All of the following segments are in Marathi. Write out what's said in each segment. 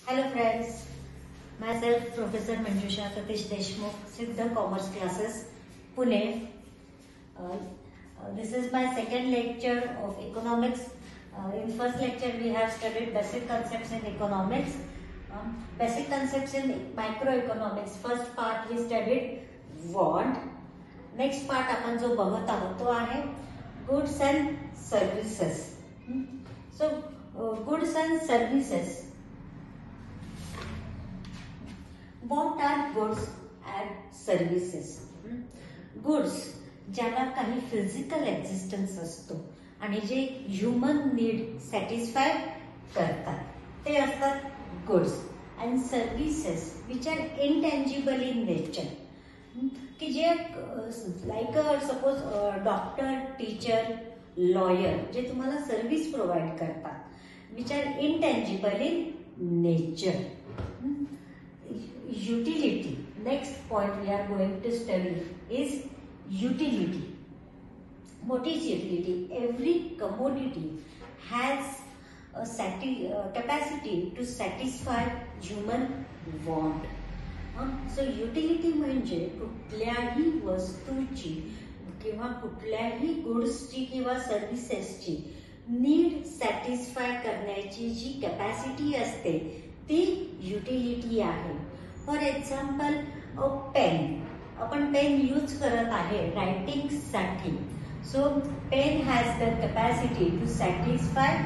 Hello friends, myself Professor Manjusha Satish Deshmukh, Siddha Commerce Classes, Pune. This is my second lecture of economics. In first lecture we have studied basic concepts in economics, basic concepts in microeconomics. First part we studied want. Next part आपण जो बघत आहोत तो आहे goods and services. So goods and services. What are goods and services? Goods ज्याला काही फिजिकल एक्झिस्टन्स असतो आणि जे ह्युमन नीड सॅटिस्फाय करतात ते असतात goods. And services which are intangible in nature, की जे like suppose doctor, teacher, lawyer जे तुम्हाला सर्व्हिस प्रोव्हाइड करतात which are intangible in nature. Utility. Next point we are going to study is utility. What is utility? Every commodity has a capacity to satisfy human want. So utility म्हणजे कुठल्याही वस्तूची किंवा कुठल्याही गुड्सची किंवा सर्व्हिसेसची नीड सॅटिस्फाय करण्याची जी कॅपॅसिटी असते ती युटिलिटी आहे. फॉर एक्झाम्पल पेन, आपण पेन यूज करत आहे रायटिंग साठी. So pen has the capacity to satisfy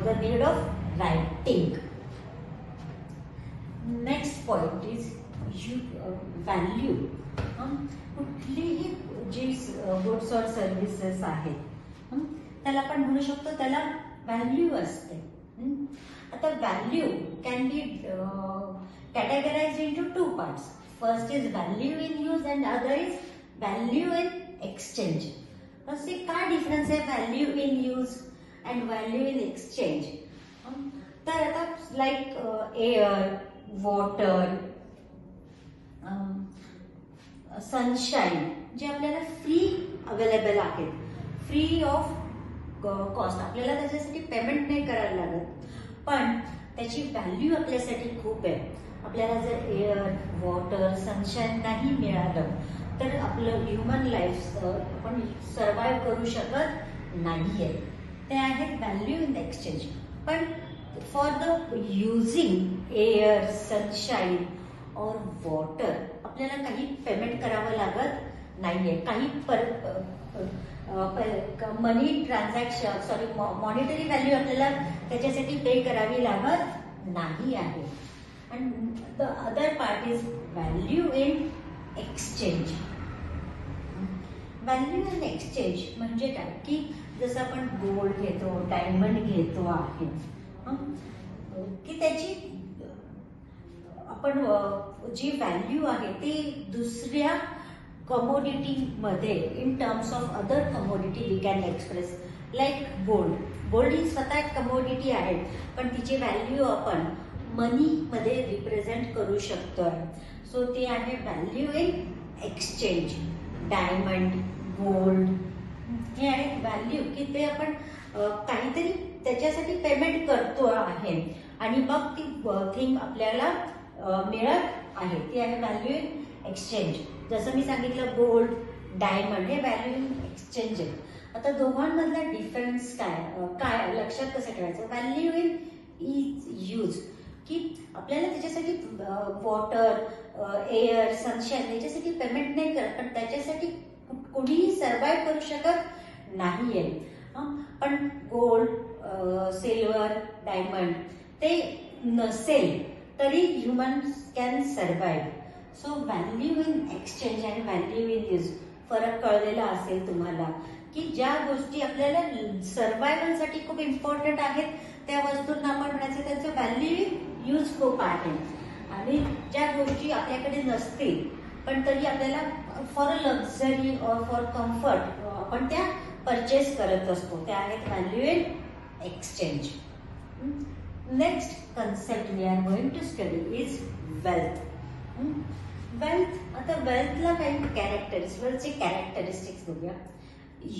the need of writing. Next point is value. कुठलीही जी गुड्स और सर्व्हिसेस आहेत त्याला आपण म्हणू शकतो त्याला व्हॅल्यू असते. आता value can be categorized into two parts. First is value in use and other is value in exchange. असे काय डिफरन्स आहे value in use and value in exchange? तर आता लाईक एअर, वॉटर, सनशाईन जे आपल्याला फ्री अवेलेबल आहेत, फ्री ऑफ कॉस्ट, आपल्याला त्याच्यासाठी पेमेंट नाही करायला लागत, पण त्याची व्हॅल्यू आपल्यासाठी खूप आहे. आपल्याला जर एअर, वॉटर, सनशाईन नाही मिळालं तर आपलं ह्युमन लाईफ आपण सर्वाइव्ह करू शकत नाहीये. ते आहेत व्हॅल्यू इन एक्सचेंज. पण for the using air, sunshine और वॉटर आपल्याला काही पेमेंट करावं लागत नाहीये. काही मनी ट्रान्झॅक्शन मॉनिटरी व्हॅल्यू आपल्याला त्याच्यासाठी पे करावी लागत नाही आहे. And the other part is value in exchange. Value in exchange म्हणजे काय की जसं आपण गोल्ड घेतो, डायमंड घेतो आहे की त्याची आपण जी व्हॅल्यू आहे ती दुसऱ्या कमोडिटी मध्ये in terms of other commodity we can express. Like gold. Gold ही स्वतः एक कमोडिटी आहे पण तिची व्हॅल्यू आपण मनी मध्ये रिप्रेझेंट करू शकतो. सो ते आहे value in exchange. Diamond, gold हे आहे व्हॅल्यू की ते आपण काहीतरी त्याच्यासाठी पेमेंट करतो आहे आणि मग ती थिंग आपल्याला मिळत आहे, ती आहे व्हॅल्यू इन एक्सचेंज. जसं मी सांगितलं गोल्ड, डायमंड हे व्हॅल्यू इन एक्सचेंज आहे. आता दोघांमधला डिफरन्स काय लक्षात कसं ठेवायचं? व्हॅल्यू इन यूज की आपल्याला त्याच्यासाठी वॉटर, एअर, सनशाईन याच्यासाठी पेमेंट नाही करत पण त्याच्यासाठी कोणीही सर्वाइव्ह करू शकत नाहीये. पण गोल्ड, सिल्वर, डायमंड ते नसेल तरी human can survive. So value in exchange आणि व्हॅल्यू इन यूज फरक कळलेला असेल तुम्हाला की ज्या गोष्टी आपल्याला सर्वायवलसाठी खूप इम्पॉर्टंट आहेत त्या वस्तूंना आपण म्हणायचं त्यांचं व्हॅल्यू इन यूज खूप आहे आणि ज्या गोष्टी आपल्याकडे नसतील पण तरी आपल्याला for a luxury or for comfort आपण त्या परचेस करत असतो त्या आहेत value in exchange. Next concept we are going to study is wealth. Wealth. आता वेल्थला काही वेल्थचे कॅरेक्टरिस्टिक्स बघूया.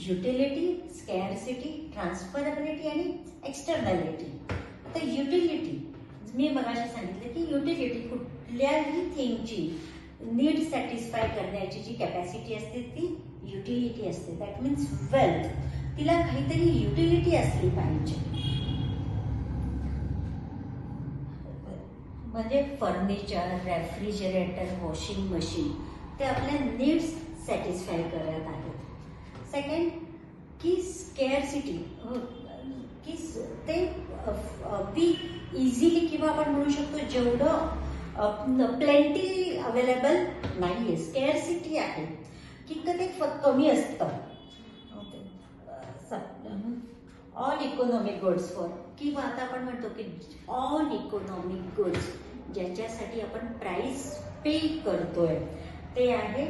युटिलिटी, स्कॅरसिटी, ट्रान्सफरबिलिटी आणि एक्सटर्नॅलिटी. आता युटिलिटी मी मगाशी सांगितलं की युटिलिटी कुठल्याही थिंगची नीड सॅटिस्फाय करण्याची जी कॅपॅसिटी असते ती युटिलिटी असते. That means wealth. तिला काहीतरी युटिलिटी असली पाहिजे. म्हणजे फर्निचर, रेफ्रिजरेटर, वॉशिंग मशीन ते आपल्या नीड्स सॅटिस्फाय करत आहेत. सेकंड की स्केअरसिटी, की ते अगदी इझिली किंवा आपण म्हणू शकतो जेवढं प्लेंटी अवेलेबल नाहीये, स्केअरसिटी आहे की ते कमी असतं. ऑल इकॉनॉमिक गुड्स फॉर, किंवा आता आपण म्हणतो की ऑल इकॉनॉमिक गुड्स ज्याच्यासाठी आपण प्राइस पे करतोय ते आहे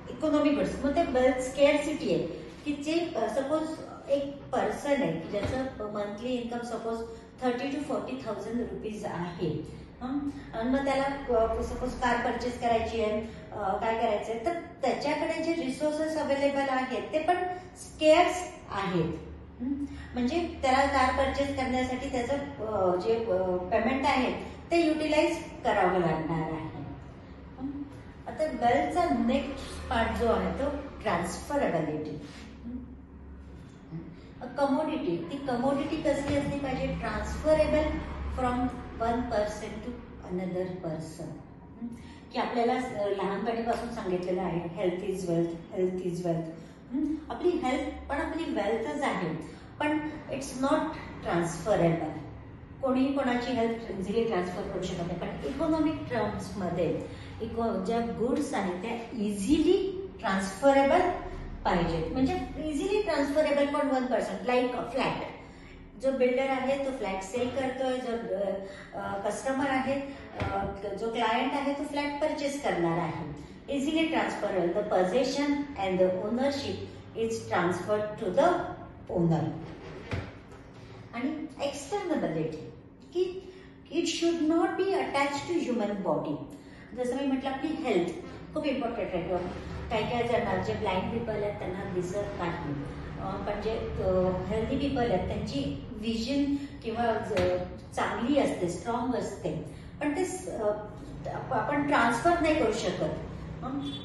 इकॉनॉमिक गुड्स. मग ते वेल्थ स्केअरसिटी आहे की जे सपोज एक पर्सन आहे की ज्याचं monthly income suppose 30,000 to 40,000 rupees आहे. आणि मग त्याला सपोज कार परचेस करायची आहे, काय करायचंय, तर त्याच्याकडे जे रिसोर्सेस अवेलेबल आहेत ते पण स्केअर्स आहेत. म्हणजे त्याला कार परचेस करण्यासाठी त्याचं जे पेमेंट आहे ते युटिलाइज करावं लागणार आहे. आता वेल्थचा नेक्स्ट पार्ट जो आहे तो ट्रान्सफरेबिलिटी. कमोडिटी, ती कमोडिटी कसली असली पाहिजे? Transferable from one person to another person. की आपल्याला लहानपणीपासून सांगितलेलं आहे health is wealth, health is wealth. आपली हेल्थ पण आपली वेल्थच आहे, पण इट्स नॉट ट्रान्सफरेबल. कोणीही कोणाची हेल्थ इझिली ट्रान्सफर करू शकत नाही. पण इकॉनॉमिक टर्म्समध्ये ज्या गुड्स आहेत त्या इझिली ट्रान्सफरेबल पाहिजेत. म्हणजे इझिली ट्रान्सफरेबल पण वन पर्सन. लाईक फ्लॅट, जो बिल्डर आहे तो फ्लॅट सेल करतोय, जो कस्टमर आहे, जो क्लायंट आहे तो फ्लॅट परचेस करणार आहे. Easily transferable. The possession and the ownership is transferred to the owner. आणि एक्सटर्नबिलिटी, की it should not be attach to human body. जसं मी म्हटलं आपली हेल्थ खूप इम्पॉर्टंट आहे. काही जणांना जे ब्लाइंड पीपल आहेत त्यांना दिसत नाही, पण जे हेल्दी पीपल आहेत त्यांची विजन किंवा चांगली असते, स्ट्रॉंग असते, पण ते आपण ट्रान्सफर नाही करू शकत.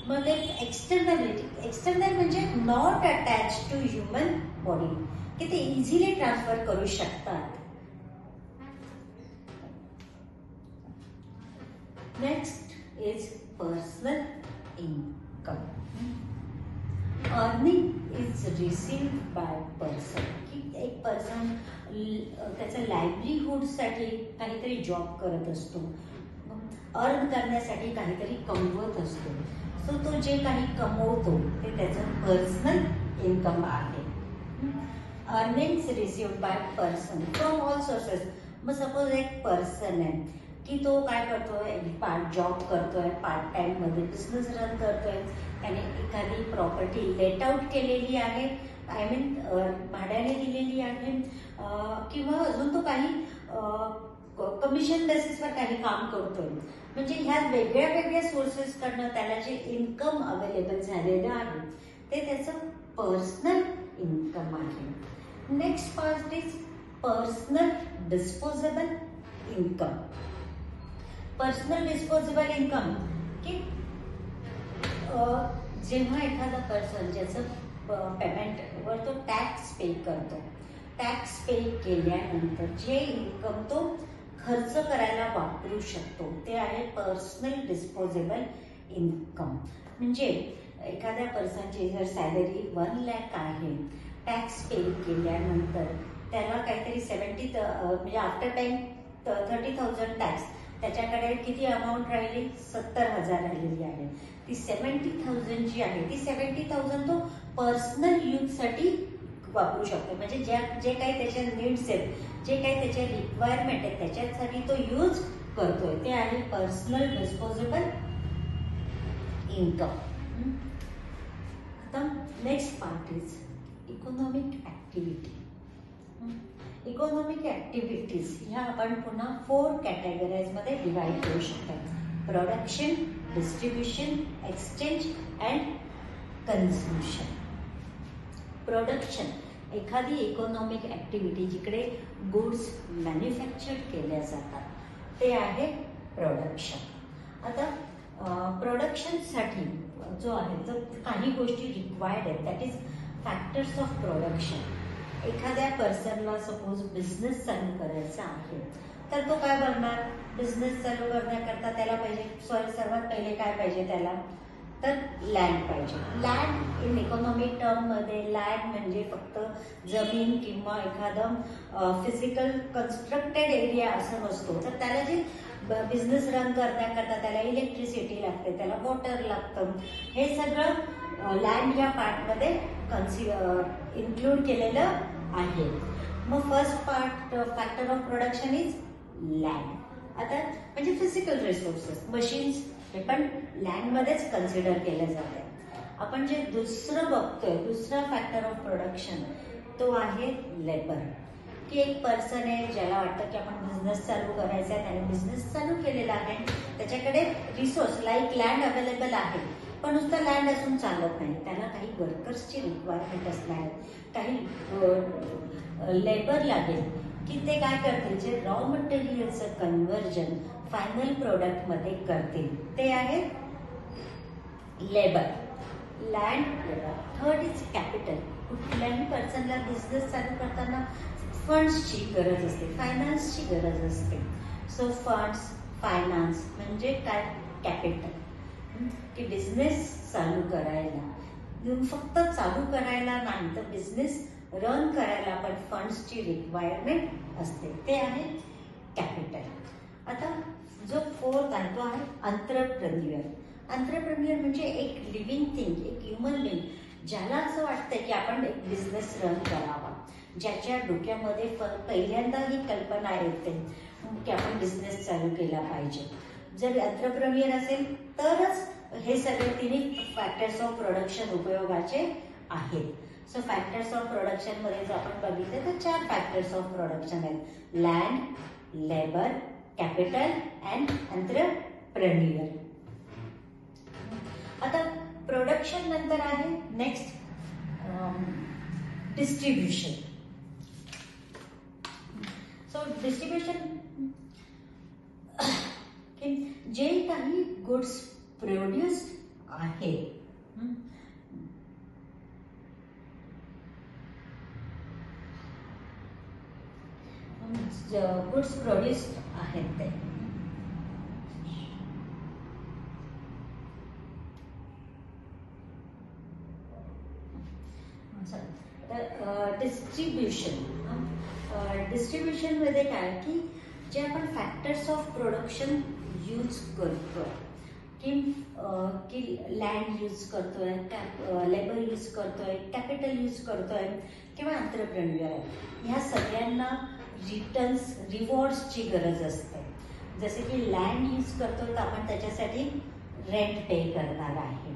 मग ते एक्सटर्नबिलिटी, एक्सटर्नल म्हणजे not attach to human body, की ते इझिली ट्रान्सफर करू शकतात. Next is personal income. Earning is received by person, की एक पर्सन त्याच्या लाईव्हलीहूडसाठी काहीतरी जॉब करत असतो, अर्न करण्यासाठी काहीतरी कमवत असतो. सो तो जे काही कमवतो ते त्याचं पर्सनल इन्कम आहे. Earnings received by person from all sources. मग सपोज एक पर्सन आहे की तो काय करतोय, पार्ट जॉब करतोय, पार्ट टाइम मध्ये बिझनेस रन करतोय, त्याने एखादी प्रॉपर्टी लेट आउट केलेली आहे, आय मीन भाड्याने दिलेली आहे, किंवा अजून तो काही कमिशन बेसिसवर काही काम करतोय. म्हणजे ह्या वेगळ्या वेगळ्या सोर्सेस कडनं त्याला जे इन्कम अवेलेबल झालेलं आहे ते त्याचं पर्सनल इन्कम आहे. Next part is personal disposable income. Personal disposable income, की जेव्हा एखादा पर्सन ज्याचं पेमेंटवर तो टॅक्स पे करतो, टॅक्स पे केल्यानंतर जे इन्कम तो खर्च करायला वापरू शकतो ते आहे पर्सनल डिस्पोजेबल इन्कम. म्हणजे एखाद्या पर्सनची जर सॅलरी 1 लाख आहे, टॅक्स पे केल्यानंतर त्याला काहीतरी 70 म्हणजे आफ्टर टाइम 30,000 टॅक्स, त्याच्याकडे किती अमाऊंट राहिली? 70,000 राहिलेली आहे. ती 70,000 जी आहे ती 70,000 तो पर्सनल यूजसाठी वापरू शकतो. म्हणजे जे काही त्याच्या नीड्स आहेत, जे काही त्याचे रिक्वायरमेंट आहेत त्याच्यासाठी तो यूज करतोय ते आहे पर्सनल डिस्पोजेबल इन्कम. आता next part is economic activity. Economic activities ह्या आपण पुन्हा 4 कॅटेगरीज मध्ये डिवाइड करू शकतो. Production, distribution, exchange and consumption. Production एखादी इकॉनॉमिक ॲक्टिव्हिटी जिकडे गुड्स मॅन्युफॅक्चर केल्या जातात ते आहे प्रोडक्शन. आता प्रोडक्शनसाठी जो आहे जो काही गोष्टी रिक्वायर्ड आहेत that is factors of production. एखाद्या पर्सनला सपोज बिझनेस चालू करायचा आहे तर तो काय करणार? बिझनेस चालू करण्याकरता त्याला पाहिजे सर्वात पहिले काय पाहिजे त्याला? तर लँड पाहिजे. लँड इन इकॉनॉमिक टर्ममध्ये लँड म्हणजे फक्त जमीन किंवा एखादं फिजिकल कन्स्ट्रक्टेड एरिया असं नसतो. तर त्याला जे बिझनेस रन करण्याकरता त्याला इलेक्ट्रिसिटी लागते, त्याला वॉटर लागतं. हे सगळं लँड या पार्टमध्ये इन्क्लूड केलेलं आहे. मग first part factor of production is land. आता म्हणजे फिजिकल रिसोर्सेस मशीन्स हे पण लँडमध्येच कन्सिडर केले जाते. आपण जे दुसरं बघतोय दुसरा फॅक्टर ऑफ प्रोडक्शन तो आहे लेबर. की एक पर्सन आहे ज्याला वाटतं की आपण बिझनेस चालू करायचा आहे, त्याने बिझनेस चालू केलेला आहे, त्याच्याकडे रिसोर्स लाईक लँड अवेलेबल आहे, पण नुसतं लँड असून चालत नाही, त्याला काही वर्कर्सची रिक्वायरमेंट असणार, काही लेबर लागेल की ते काय करतील, जे रॉ मटेरियलचं कन्व्हर्जन फायनल प्रोडक्टमध्ये करतील ते आहे labour. Land labour. Third is capital. कुठल्याही पर्सनला बिझनेस चालू करताना फंड्सची गरज असते, फायनान्सची गरज असते. सो फंड्स फायनान्स म्हणजे काय? कॅपिटल. की बिझनेस चालू करायला फक्त चालू करायला नाही तर बिझनेस रन करायला पण फंड्सची रिक्वायरमेंट असते, ते आहे कॅपिटल. आता जो फोर्थ आहे तो आहे अंत्रप्रेन्युअर. अंत्रप्रेन्युअर म्हणजे एक लिव्हिंग थिंग, एक ह्युमन बिंग ज्याला असं वाटतंय की आपण एक बिझनेस रन करावा, ज्याच्या डोक्यामध्ये पहिल्यांदा ही कल्पना येते की आपण बिझनेस चालू केला पाहिजे. जर अंत्रप्रेन्युअर असेल तरच हे सगळे तिन्ही फॅक्टर्स ऑफ प्रोडक्शन उपयोगाचे आहेत. सो फॅक्टर्स ऑफ प्रोडक्शन मध्ये जर आपण बघितलं तर 4 फॅक्टर्स ऑफ प्रोडक्शन आहेत: लँड, लेबर, कॅपिटल अँड अंत्रप्रेन्युअर. आता प्रोडक्शन नंतर आहे नेक्स्ट डिस्ट्रीब्युशन. सो डिस्ट्रीब्युशन जे काही गुड्स प्रोड्यूस्ड आहे गुड्स प्रोड्यूस्ड आहेत ते डिस्ट्रीब्युशन मध्ये काय की जे आपण फॅक्टर्स ऑफ प्रोडक्शन यूज करतोय की लँड यूज करतोय, लेबर यूज करतोय, कॅपिटल यूज करतोय किंवा अंत्रप्रेन्युअर आहे, ह्या सगळ्यांना रिटर्न्स रिवॉर्ड्सची गरज असते. जसे की लँड यूज करतोय तर आपण त्याच्यासाठी रेंट पे करणार आहे,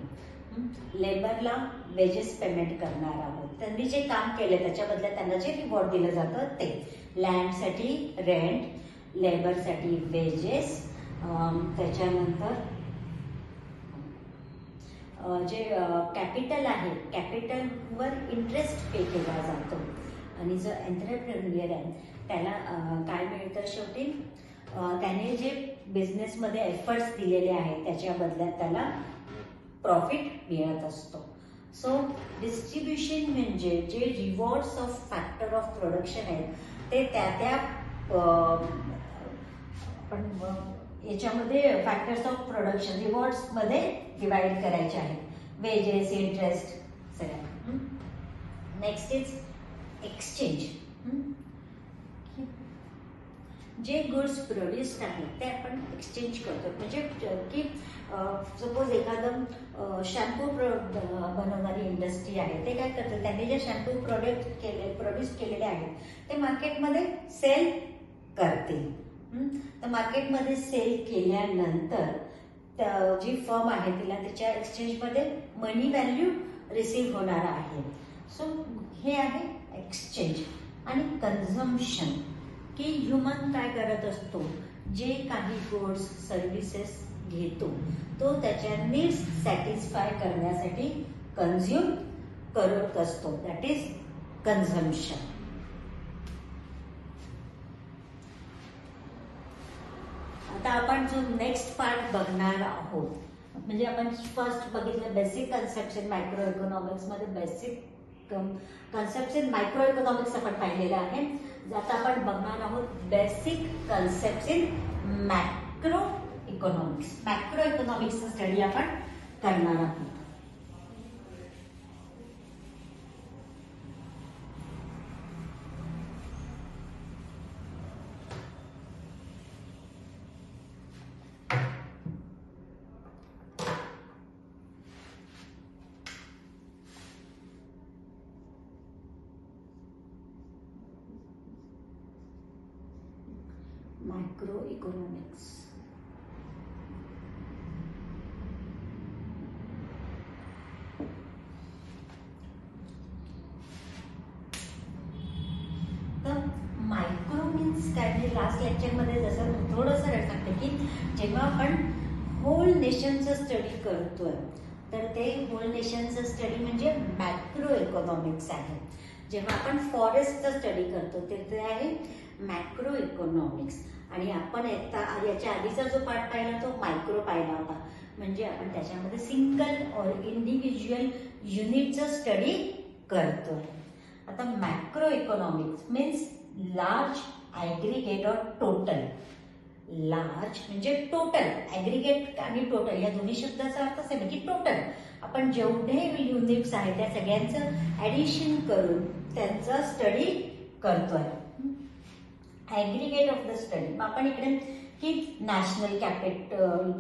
लेबरला वेजेस पेमेंट करणार आहोत, त्यांनी जे काम केले त्याच्या बदल्यात त्यांना जे रिवॉर्ड दिलं जातं ते. लँडसाठी रेंट, लेबरसाठी वेजेस, त्याच्यानंतर जे कॅपिटल आहे कॅपिटलवर इंटरेस्ट पे केला जातो. आणि जो एंटरप्रेन्युअर आहे त्याला काय मिळतं शेवटी, त्याने जे बिझनेसमध्ये एफर्ट्स दिलेले आहेत त्याच्या बदल्यात त्याला प्रॉफिट मिळत असतो. सो डिस्ट्रीब्युशन म्हणजे जे rewards of factor of production आहेत ते त्या आपण याच्यामध्ये फॅक्टर्स ऑफ प्रोडक्शन रिवॉर्ड्समध्ये डिवाइड करायचे आहेत. वेजेस, इंटरेस्ट सगळ्या. Next is exchange. जे गुड्स प्रोड्यूस्ड आहेत ते आपण एक्सचेंज करतो. म्हणजे की सपोज एखादं शॅम्पू बनवणारी इंडस्ट्री आहे ते काय करतात, त्यांनी जे शॅम्पू प्रोड्यूस केलेले आहेत ते मार्केटमध्ये सेल करतील. तर मार्केटमध्ये सेल केल्यानंतर जी फर्म आहे तिला त्याच्या एक्सचेंजमध्ये मनी व्हॅल्यू रिसीव्ह होणार आहे. सो हे आहे एक्सचेंज. आणि कन्झम्पशन की ह्युमन काय करत असतो, जे काही गुड्स सर्व्हिसेस घेतो तो त्याच्या नीड्स सॅटिस्फाय करण्यासाठी कन्झ्युम करत असतो, दॅट इज कन्झम्पशन. आता आपण जो नेक्स्ट पार्ट बघणार आहोत, म्हणजे आपण फर्स्ट बघितलं basic concepts in microeconomics मध्ये basic concepts in microeconomics आपण पाहिलेलं आहे. आता आपण बघणार आहोत basic concepts in macroeconomics. Macro इकॉनॉमिक्सचा स्टडी आपण करणार आहोत. Macroeconomics. तर मायक्रो मीन्स काय, म्हणजे लास्ट लेक्चरमध्ये जसं थोडंसं सांगते की जेव्हा आपण होल नेशनचं स्टडी करतोय तर ते होल नेशनचं स्टडी म्हणजे मॅक्रो इकॉनॉमिक्स आहे. जेव्हा आपण फॉरेस्टचं स्टडी करतो ते आहे मॅक्रो इकॉनॉमिक्स. आणि आपण याच्या आधीचा जो पार्ट पाहिला तो मायक्रो पाहिला होता, म्हणजे आपण त्याच्यामध्ये सिंगल और इंडिव्हिज्युअल युनिटचं स्टडी करतोय. आता macro economics means large aggregate और टोटल. लार्ज म्हणजे टोटल, ॲग्रिगेट आणि टोटल या दोन्ही शब्दाचा अर्थ सेम की टोटल. आपण जेवढे युनिट्स आहेत त्या सगळ्यांचं ॲडिशन करून त्यांचा स्टडी करतोय. Aggregate of the study. आपण इकडे की national capital,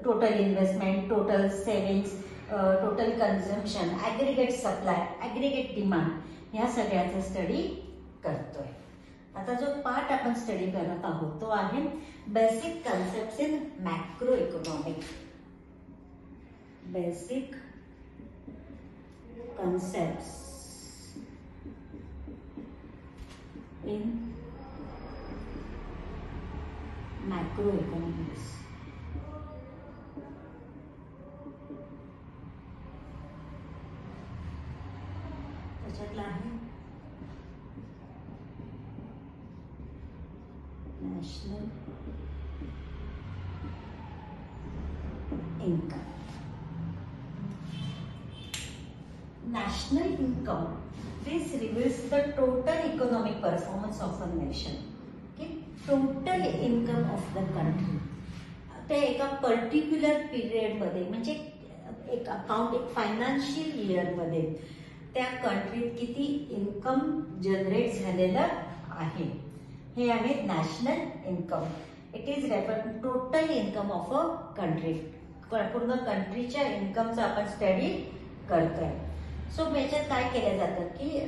total investment, total savings, total consumption, aggregate supply, aggregate demand ह्या सगळ्याचा स्टडी करतोय. आता जो पार्ट आपण स्टडी करत आहोत तो आहे basic concepts in macro economics. Basic concepts in macroeconomics. त्याच्यातला आहे national income. National income, this reveals the total economic performance of a nation. Okay, total income of the country. ते एका पर्टिक्युलर पिरियड मध्ये म्हणजे एक अकाउंट, एक फायनान्शियल इयर मध्ये त्या कंट्रीत किती इन्कम जनरेट झालेलं आहे हे आहे national income. It is refer total income of a country. पूर्ण कंट्रीच्या इन्कमचा आपण स्टडी करतोय. सो याच्यात काय केलं जातं की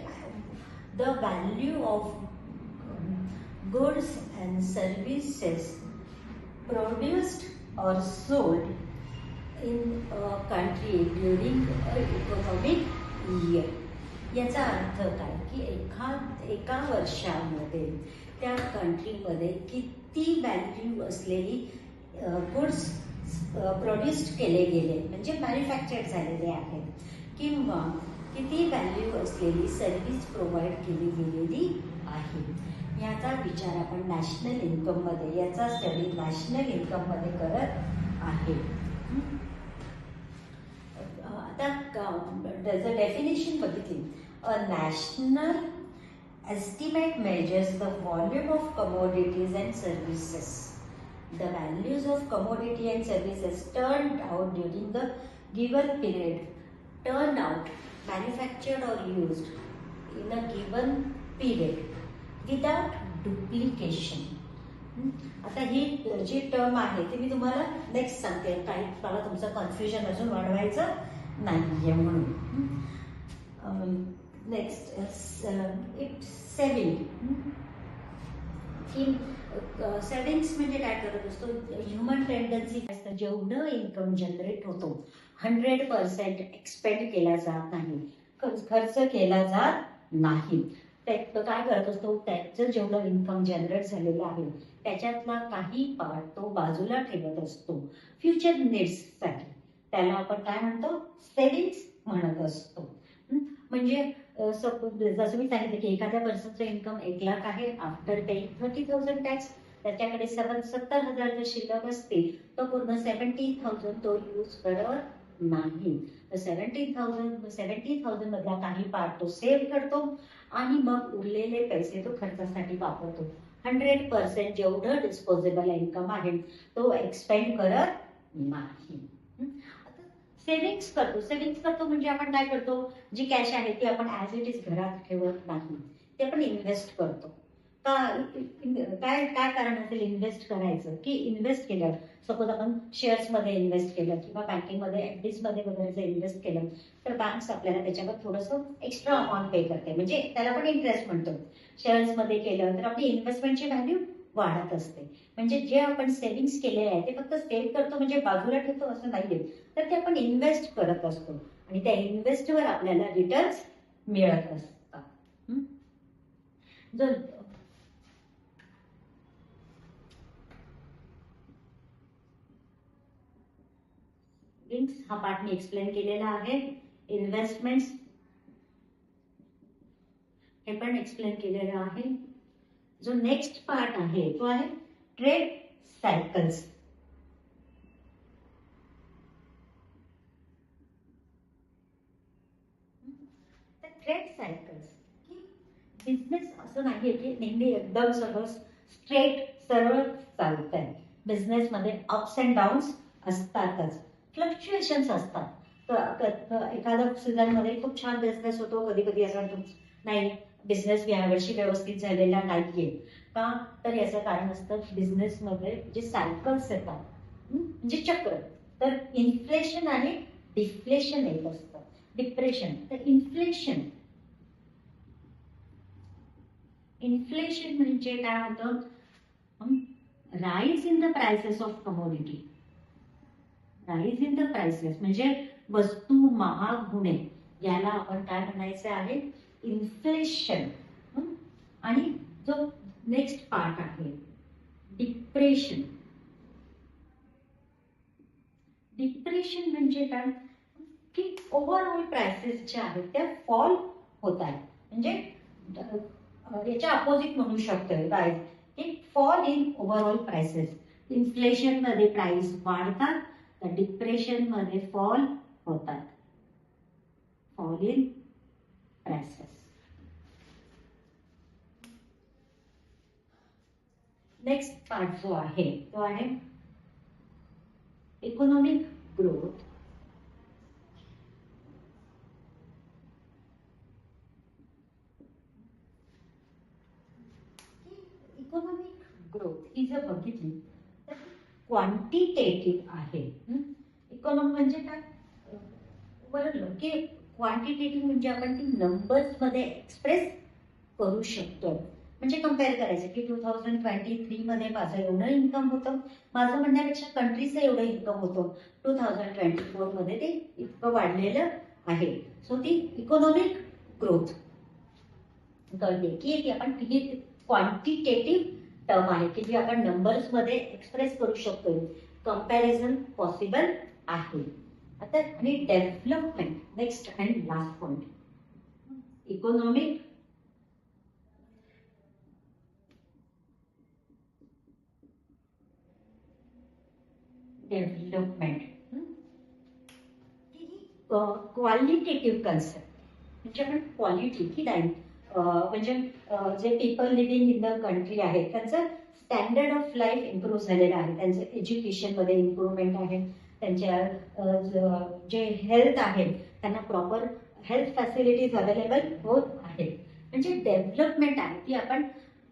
the value of goods and services produced और sold in country during economic year. याचा अर्थ काय की एका वर्षामध्ये त्या कंट्रीमध्ये किती व्हॅल्यू असलेली गुड्स प्रोड्यूस्ड केले गेले म्हणजे मॅन्युफॅक्चर्ड झालेले आहेत, किंवा किती व्हॅल्यू असलेली सर्व्हिस प्रोव्हाइड केली गेलेली आहे. याचा विचार आपण नॅशनल इन्कम मध्ये, याचा स्टडी नॅशनल इन्कम मध्ये करत आहे. आता जर डेफिनेशन बघितली, a national estimate measures the volume of commodities and services. The values of commodity and services turned out during the given period, turned out, manufactured or used in a given period without duplication. आता ही जी टर्म आहे ती मी तुम्हाला नेक्स्ट सांगते, काही मला तुमचं कन्फ्युजन अजून वाढवायचं नाहीये म्हणून. Next it saving. सेव्हिंग्स म्हणजे काय करत असतो, ह्युमन टेंडन्सी असतं जेवढं इन्कम जनरेट होतो 100% एक्सपेंड केला जात नाही, खर्च केला जात नाही. काय करत असतो, त्याचं जेवढं इन्कम जनरेट झालेलं आहे त्याच्यातला काही पार्ट तो बाजूला ठेवत असतो फ्युचर नीड्ससाठी. त्याला आपण काय म्हणतो, सेव्हिंग्स म्हणत असतो. म्हणजे जसं मी सांगितलं की एखाद्या पर्सनचं इन्कम 1,00,000 आहे, आफ्टर पेइंग 30,000 टॅक्स, त्याच्याकडे 70,000 जर शिल्लक असतील तर पूर्ण 70,000 तो यूज करत नाही. 70,000 मधला काही पार्ट तो सेव्ह करतो आणि मग उरलेले पैसे तो खर्चासाठी वापरतो. 100% जेवढं डिस्पोजेबल इन्कम आहे तो एक्सपेंड करत नाही. सेव्हिंग्स करतो म्हणजे आपण काय करतो, जी कॅश आहे ती आपण ऍज इट इज घरात ठेवत नाही, ते आपण इन्व्हेस्ट करतो. काय काय कारण असेल इन्व्हेस्ट करायचं, की इन्व्हेस्ट केलं, सपोज आपण शेअर्स मध्ये इन्व्हेस्ट केलं किंवा बँकेमध्ये एफडीज मध्ये वगैरे जर इन्व्हेस्ट केलं तर बँक आपल्याला त्याच्यावर थोडंसं एक्स्ट्रा अमाऊंट पे करते, म्हणजे त्याला आपण इंटरेस्ट म्हणतो. शेअर्स मध्ये केलं तर आपली इन्व्हेस्टमेंटची व्हॅल्यू वाढत असते. म्हणजे जे आपण सेव्हिंग्स केलेले आहे ते फक्त सेव्ह करतो म्हणजे बाजूला ठेवतो असं नाहीये, तर ते आपण इन्व्हेस्ट करत असतो आणि त्या इन्व्हेस्टवर आपल्याला रिटर्न्स मिळत असतात. जर हा पार्ट मी एक्सप्लेन केलेला आहे. इन्व्हेस्टमेंट्स हे पण एक्सप्लेन केलेलं आहे. जो नेक्स्ट पार्ट आहे तो आहे trade cycles. Trade cycles business असं नाहीये की नेहमी एकदम सहज स्ट्रेट सरळ चालत आहे. बिझनेसमध्ये अप्स अँड डाऊन्स असतातच, फ्लक्च्युएशन्स असतात. तर एखाद्या सीझन मध्ये खूप छान बिझनेस होतो, कधी कधी असं नाही बिझनेस यावर्षी व्यवस्थित झालेला नाहीये. का तर याचं कारण असतं बिझनेसमध्ये जे सायकल्स येतात म्हणजे चक्र. तर इन्फ्लेशन आणि डिफ्लेशन येत असतं. डिप्रेशन तर इन्फ्लेशन म्हणजे काय होतं, rise in the prices of commodity. Rise in the prices म्हणजे वस्तू महाग होणे, याला आपण काय म्हणायचं आहे, इन्फ्लेशन. आणि जो नेक्स्ट पार्ट आहे डिप्रेशन. डिप्रेशन म्हणजे काय की ओव्हरऑल प्राइसेस ज्या आहेत त्या फॉल होत आहेत, म्हणजे याच्या अपोजिट म्हणू शकतोय काय की fall in overall prices. Inflation मध्ये प्राइस वाढतात तर डिप्रेशन मध्ये फॉल होतात. Fall in prices. Next part जो आहे तो आहे इकॉनॉमिक ग्रोथ. इकॉनॉमिक ग्रोथ ही जर बघितली तर क्वांटिटेटिव्ह आहे. इकॉनॉमी म्हणजे काय बरं की क्वांटिटेटिव्ह म्हणजे आपण ती नंबर्स मध्ये एक्सप्रेस करू शकतो. म्हणजे कम्पेअर करायचं की 2023 मध्ये माझं एवढं इन्कम होतं, माझं म्हणण्यापेक्षा कंट्रीचं एवढं इन्कम होतं, 2024 मध्ये ते इतकं वाढलेलं आहे. सो ती इकॉनॉमिक ग्रोथ कळते की आपण ही क्वांटिटेटिव्ह टर्म आहे की जी आपण नंबर्स मध्ये एक्सप्रेस करू शकतो. कंपॅरिझन पॉसिबल आहे. आता आणि development next and last point. Economic development qualitative concept म्हणजे आपण क्वालिटी की नाही म्हणजे जे people living in the country आहेत त्यांचं स्टँडर्ड ऑफ लाईफ इम्प्रूव्ह झालेलं आहे, त्यांचं एज्युकेशन मध्ये इम्प्रूव्हमेंट आहे, त्यांच्या जे हेल्थ आहे त्यांना प्रॉपर हेल्थ फॅसिलिटीज अवेलेबल होत आहेत. म्हणजे डेव्हलपमेंट आहे ती आपण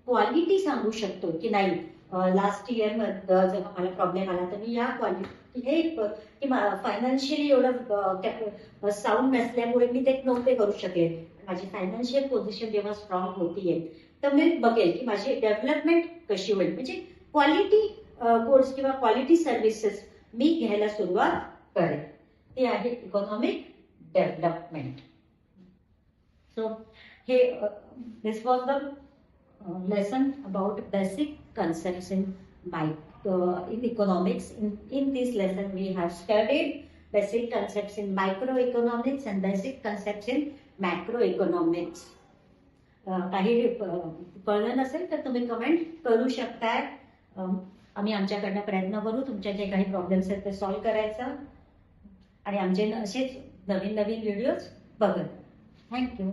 क्वालिटी सांगू शकतो की नाही. लास्ट इयर मध्ये जेव्हा मला प्रॉब्लेम आला तर मी या क्वालिटी हे की फायनान्शियली एवढं साऊंड नसल्यामुळे मी ते नव्हते करू शकेल. माझी फायनान्शियल पोझिशन जेव्हा स्ट्रॉंग होतीये तर मी बघेल की माझी डेव्हलपमेंट कशी होईल. म्हणजे क्वालिटी गुड्स किंवा क्वालिटी सर्व्हिसेस मी घ्यायला सुरुवात करेल. ते आहे इकॉनॉमिक डेव्हलपमेंट. सो हे this was the lesson about basic concepts in economics. In this lesson we have studied basic concepts in microeconomics and basic concepts in macro economics. काही कळलं नसेल तर तुम्ही कमेंट करू शकताय. आम्ही आमच्याकडनं प्रयत्न करू तुमच्या जे काही प्रॉब्लेम्स आहेत ते सॉल्व्ह करायचं आणि आमचे असेच नवीन नवीन व्हिडिओज बघत. थँक्यू.